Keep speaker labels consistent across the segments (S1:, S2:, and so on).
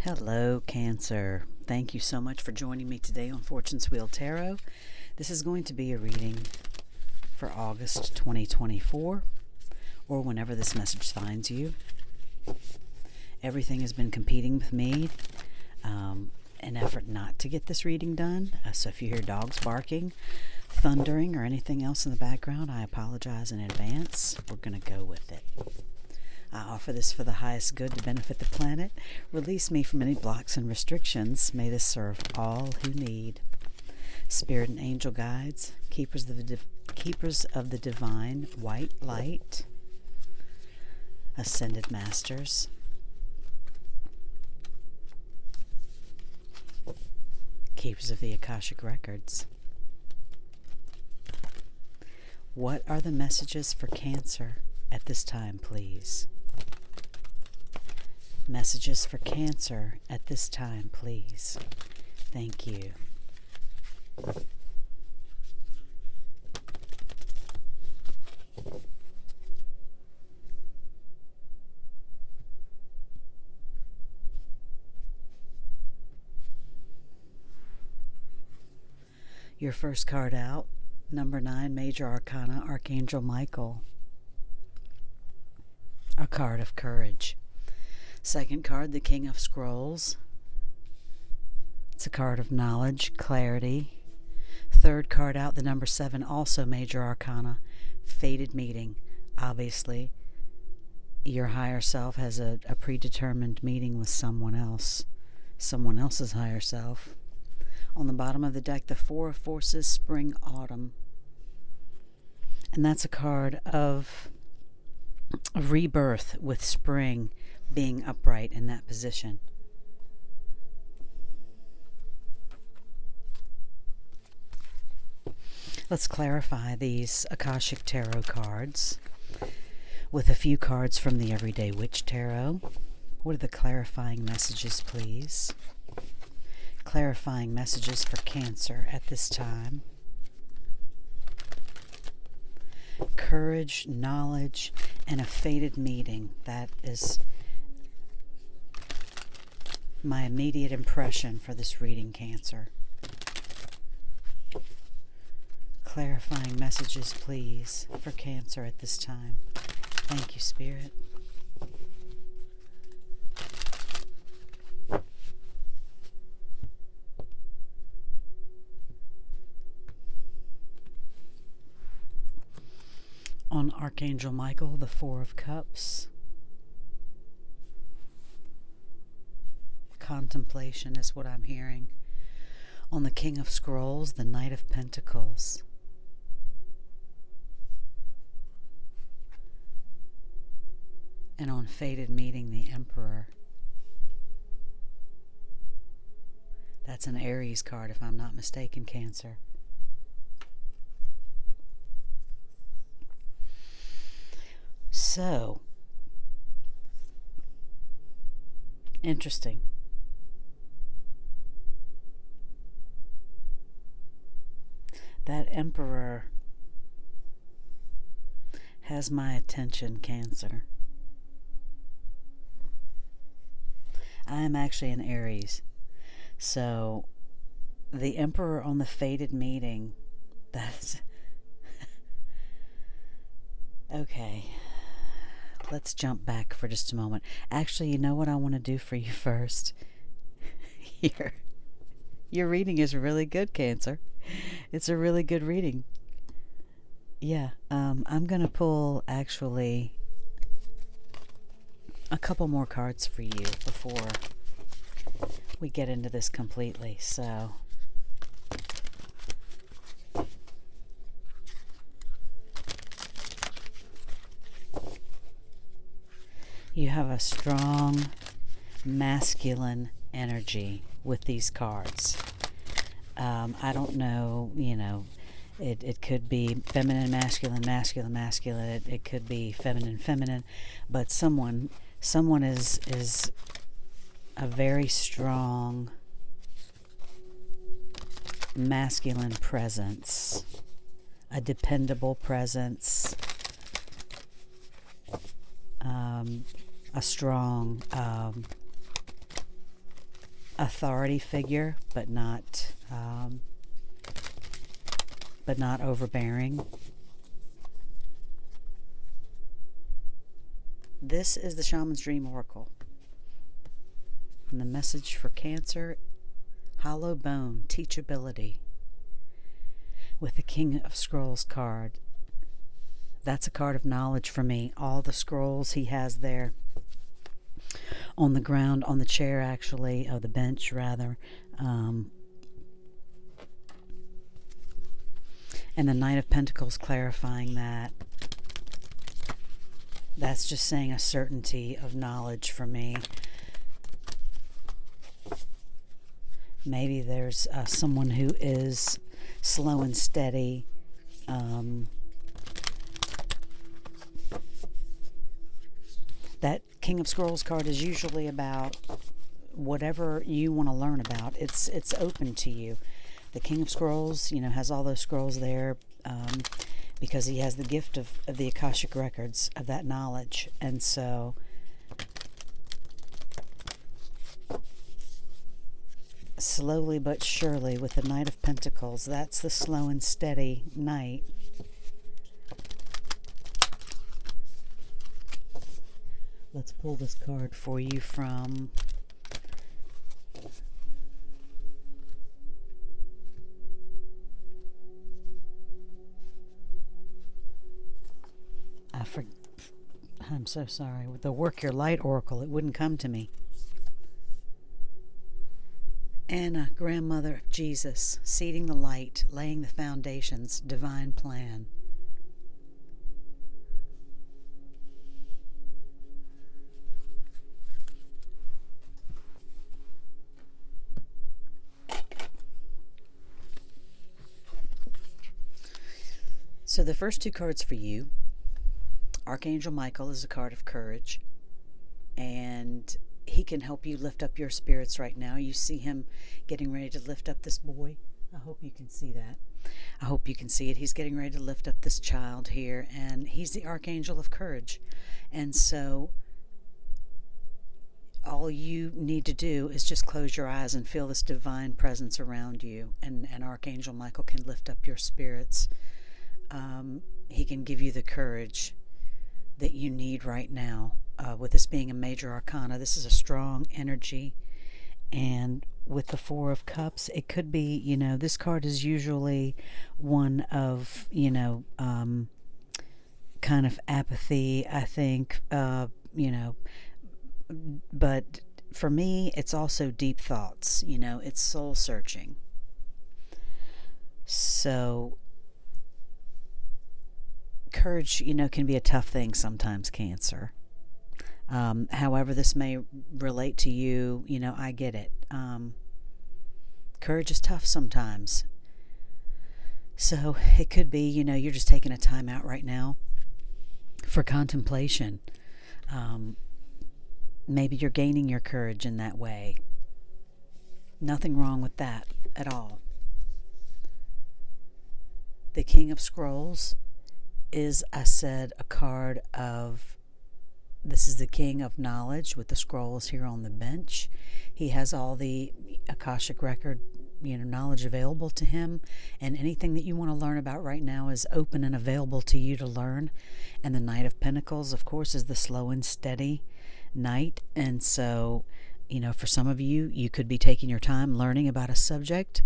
S1: Hello, Cancer. Thank you so much for joining me today on Fortune's Wheel Tarot. This is going to be a reading for August 2024, or whenever this message finds you. Everything has been competing with me in effort not to get this reading done. So if you hear dogs barking, thundering, or anything else in the background, I apologize in advance. We're going to go with it. I offer this for the highest good to benefit the planet. Release me from any blocks and restrictions. May this serve all who need. Spirit and angel guides, keepers of the divine white light, ascended masters, keepers of the Akashic records. What are the messages for Cancer at this time, please? Messages for Cancer at this time, please. Thank you. Your first card out, number 9, Major Arcana, Archangel Michael. A card of courage. Second card, the King of Scrolls. It's a card of knowledge, clarity. Third card out, the number 7, also Major Arcana, fated meeting. Obviously, your higher self has a predetermined meeting with someone else, someone else's higher self. On the bottom of the deck, the Four of Forces, Spring, Autumn. And that's a card of rebirth, with spring being upright in that position. Let's clarify these Akashic Tarot cards with a few cards from the Everyday Witch Tarot. What are the clarifying messages, please? Clarifying messages for Cancer at this time. Courage, knowledge, and a fated meeting. That is my immediate impression for this reading, Cancer. Clarifying messages, please, for Cancer at this time. Thank you, Spirit. On Archangel Michael, the Four of Cups. Contemplation is what I'm hearing. On the King of Scrolls, the Knight of Pentacles. And on fated meeting, the Emperor. That's an Aries card, if I'm not mistaken, Cancer. So, interesting. That Emperor has my attention, Cancer. I am actually an Aries. So, the Emperor on the fated meeting, that's... Okay. Let's jump back for just a moment. Actually, you know what I want to do for you first? Your reading is really good, Cancer. It's a really good reading. Yeah, I'm going to pull, actually, a couple more cards for you before we get into this completely. So, you have a strong masculine energy with these cards. I don't know, it could be feminine, masculine, masculine, masculine. It could be feminine, feminine. But someone is a very strong masculine presence, a dependable presence, a strong authority figure, but not overbearing. This is the Shaman's Dream Oracle. And the message for Cancer: hollow bone, teachability. With the King of Scrolls card. That's a card of knowledge for me. All the scrolls he has there on the ground, on the chair actually, the bench rather. And the Knight of Pentacles clarifying that. That's just saying a certainty of knowledge for me. Maybe there's someone who is slow and steady. That King of Scrolls card is usually about whatever you want to learn about. It's open to you. The King of Scrolls, has all those scrolls there because he has the gift of the Akashic Records, of that knowledge. And so slowly but surely with the Knight of Pentacles, that's the slow and steady knight. Let's pull this card for you from I'm so sorry. With the Work Your Light Oracle, it wouldn't come to me. Anna, grandmother of Jesus, seeding the light, laying the foundations, divine plan. So the first two cards for you, Archangel Michael is a card of courage, and he can help you lift up your spirits right now. You see him getting ready to lift up this boy. I hope you can see that. I hope you can see it. He's getting ready to lift up this child here, and he's the Archangel of Courage. And so all you need to do is just close your eyes and feel this divine presence around you, and Archangel Michael can lift up your spirits. He can give you the courage that you need right now. With this being a major arcana, this is a strong energy. And with the Four of Cups, it could be, this card is usually one of, kind of apathy, I think, but for me, it's also deep thoughts, it's soul searching. So courage, can be a tough thing sometimes, Cancer. However this may relate to you, I get it. Courage is tough sometimes. So it could be, you're just taking a time out right now for contemplation. Maybe you're gaining your courage in that way. Nothing wrong with that at all. The King of Scrolls is, I said, a card of, this is the King of Knowledge with the scrolls here on the bench. He has all the Akashic Record, knowledge available to him, and anything that you want to learn about right now is open and available to you to learn. And the Knight of Pentacles, of course, is the slow and steady knight. And so, for some of you, you could be taking your time learning about a subject.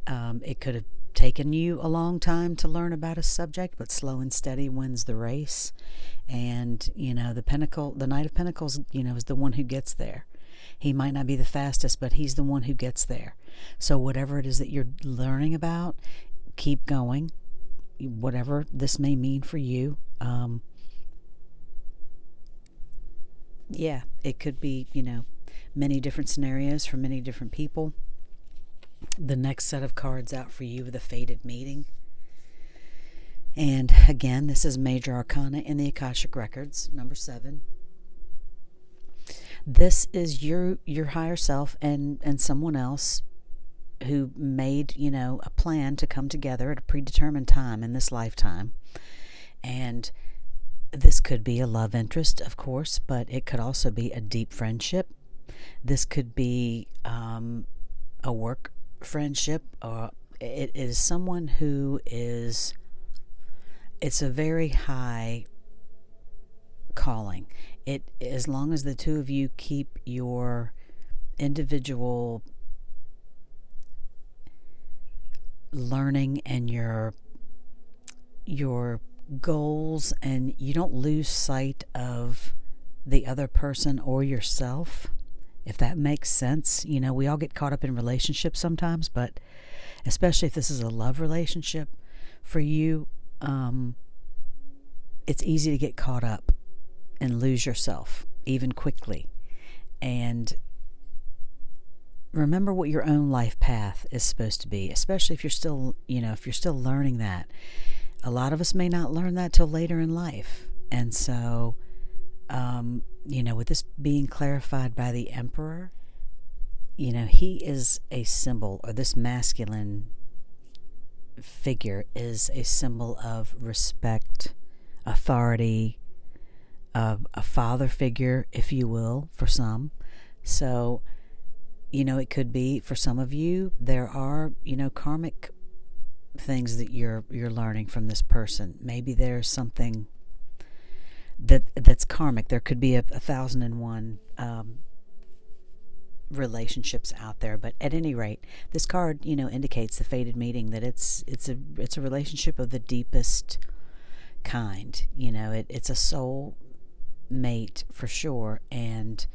S1: It could have taken you a long time to learn about a subject, but slow and steady wins the race. And the Knight of Pentacles, is the one who gets there. He might not be the fastest, but he's the one who gets there. So whatever it is that you're learning about, keep going, whatever this may mean for you. It could be, many different scenarios for many different people. The next set of cards out for you with a Fated Meeting. And again, this is Major Arcana in the Akashic Records, number 7. This is your higher self and someone else who made, a plan to come together at a predetermined time in this lifetime. And this could be a love interest, of course, but it could also be a deep friendship. This could be a work friendship, or it is someone who is, it's a very high calling. It, as long as the two of you keep your individual learning and your goals, and you don't lose sight of the other person or yourself, if that makes sense. You know, we all get caught up in relationships sometimes, but especially if this is a love relationship for you, it's easy to get caught up and lose yourself even quickly. And remember what your own life path is supposed to be, especially if you're still, if you're still learning that. A lot of us may not learn that till later in life. And so, with this being clarified by the Emperor, he is a symbol, or this masculine figure is a symbol of respect, authority, a father figure, if you will, for some. So, it could be, for some of you, there are, karmic things that you're learning from this person. Maybe there's something that's karmic. There could be 1,001 relationships out there, but at any rate, this card, indicates the fated meeting, that it's a relationship of the deepest kind. It's a soul mate for sure, and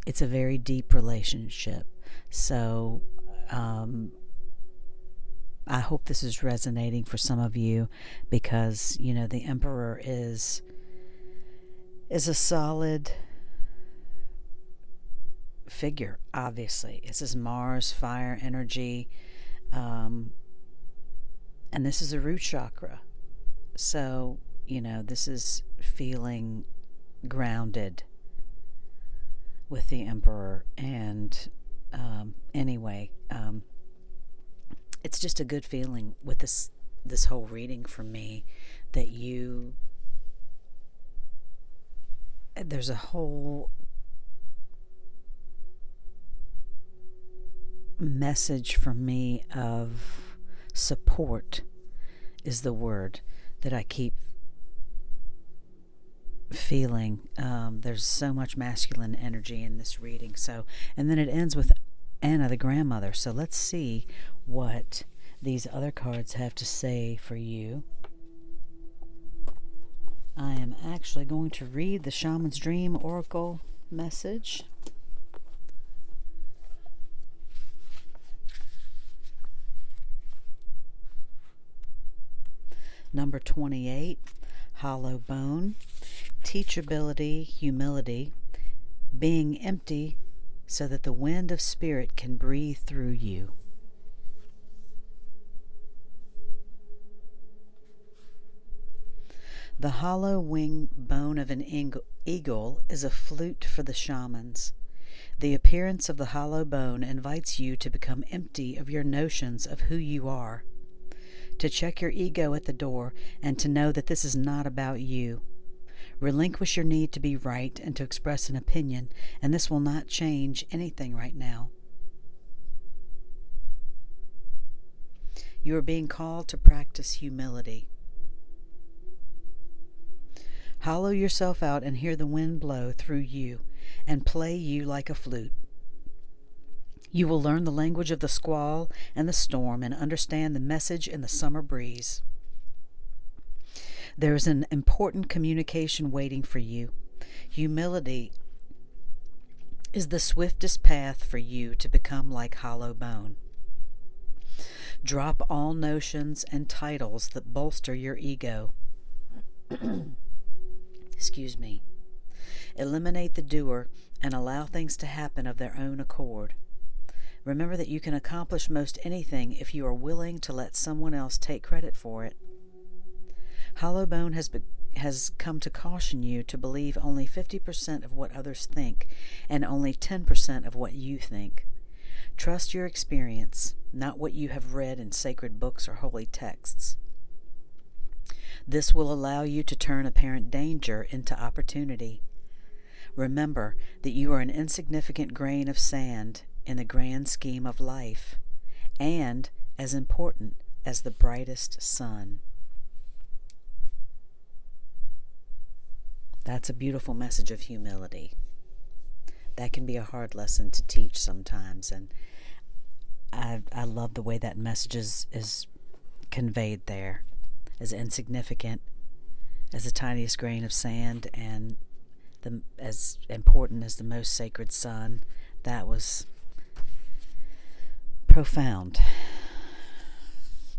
S1: it's a very deep relationship. So I hope this is resonating for some of you, because the Emperor is a solid figure. Obviously, this is Mars, fire energy, and this is a root chakra. So this is feeling grounded with the Emperor. And anyway, it's just a good feeling with this whole reading for me, that there's a whole message for me of support, is the word that I keep feeling. There's so much masculine energy in this reading. So, and then it ends with Anna, the grandmother. So let's see what these other cards have to say for you. I am actually going to read the Shaman's Dream Oracle message. Number 28, hollow bone, teachability, humility, being empty so that the wind of spirit can breathe through you. The hollow wing bone of an eagle is a flute for the shamans. The appearance of the hollow bone invites you to become empty of your notions of who you are, to check your ego at the door, and to know that this is not about you. Relinquish your need to be right and to express an opinion, and this will not change anything right now. You are being called to practice humility. Hollow yourself out and hear the wind blow through you and play you like a flute. You will learn the language of the squall and the storm and understand the message in the summer breeze. There is an important communication waiting for you. Humility is the swiftest path for you to become like hollow bone. Drop all notions and titles that bolster your ego. Excuse me. Eliminate the doer and allow things to happen of their own accord. Remember that you can accomplish most anything if you are willing to let someone else take credit for it. Hollowbone has come to caution you to believe only 50% of what others think and only 10% of what you think. Trust your experience, not what you have read in sacred books or holy texts. This will allow you to turn apparent danger into opportunity. Remember that you are an insignificant grain of sand in the grand scheme of life, and as important as the brightest sun. That's a beautiful message of humility. That can be a hard lesson to teach sometimes, and I love the way that message is conveyed there. As insignificant as the tiniest grain of sand and as important as the most sacred sun. That was profound.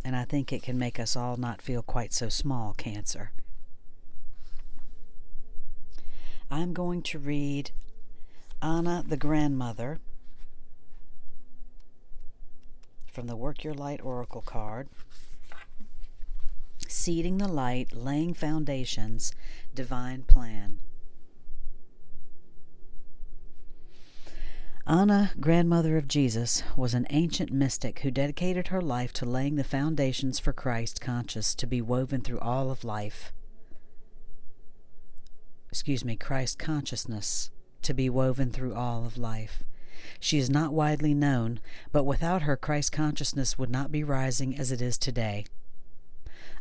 S1: And I think it can make us all not feel quite so small, Cancer. I'm going to read Anna the Grandmother from the Work Your Light Oracle card. Seeding the Light, Laying Foundations, Divine Plan. Anna, grandmother of Jesus, was an ancient mystic who dedicated her life to laying the foundations for Christ conscious to be woven through all of life. Christ consciousness to be woven through all of life. She is not widely known, but without her, Christ consciousness would not be rising as it is today.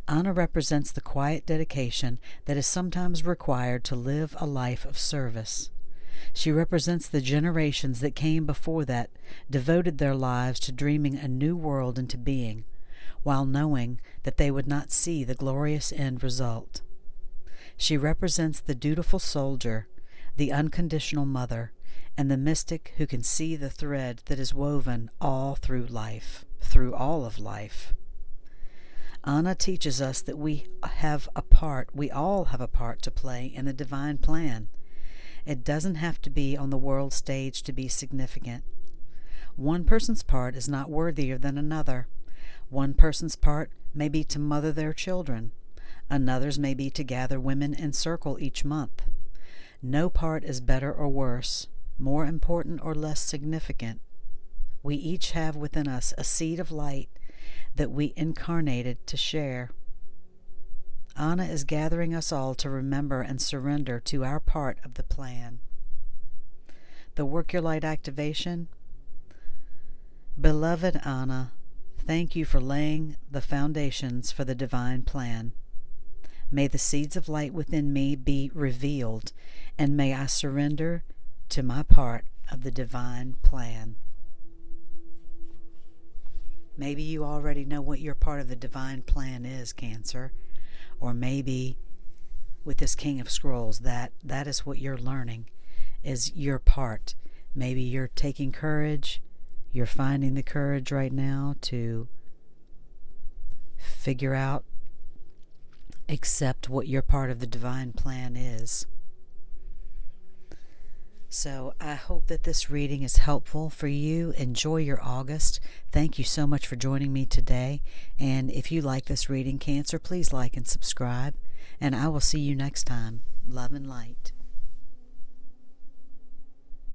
S1: Anna represents the quiet dedication that is sometimes required to live a life of service. She represents the generations that came before that devoted their lives to dreaming a new world into being, while knowing that they would not see the glorious end result. She represents the dutiful soldier, the unconditional mother, and the mystic who can see the thread that is woven all through life, through all of life. Anna teaches us that we all have a part to play in the divine plan. It doesn't have to be on the world stage to be significant. One person's part is not worthier than another. One person's part may be to mother their children. Another's may be to gather women in circle each month. No part is better or worse, more important or less significant. We each have within us a seed of light that we incarnated to share. Anna is gathering us all to remember and surrender to our part of the plan. The Work Your Light activation. Beloved Anna, thank you for laying the foundations for the divine plan. May the seeds of light within me be revealed, and may I surrender to my part of the divine plan. Maybe you already know what your part of the divine plan is, Cancer. Or maybe with this King of Scrolls, that is what you're learning, is your part. Maybe you're taking courage, you're finding the courage right now to figure out, accept what your part of the divine plan is. So I hope that this reading is helpful for you. Enjoy your August. Thank you so much for joining me today. And if you like this reading, Cancer, please like and subscribe. And I will see you next time. Love and light.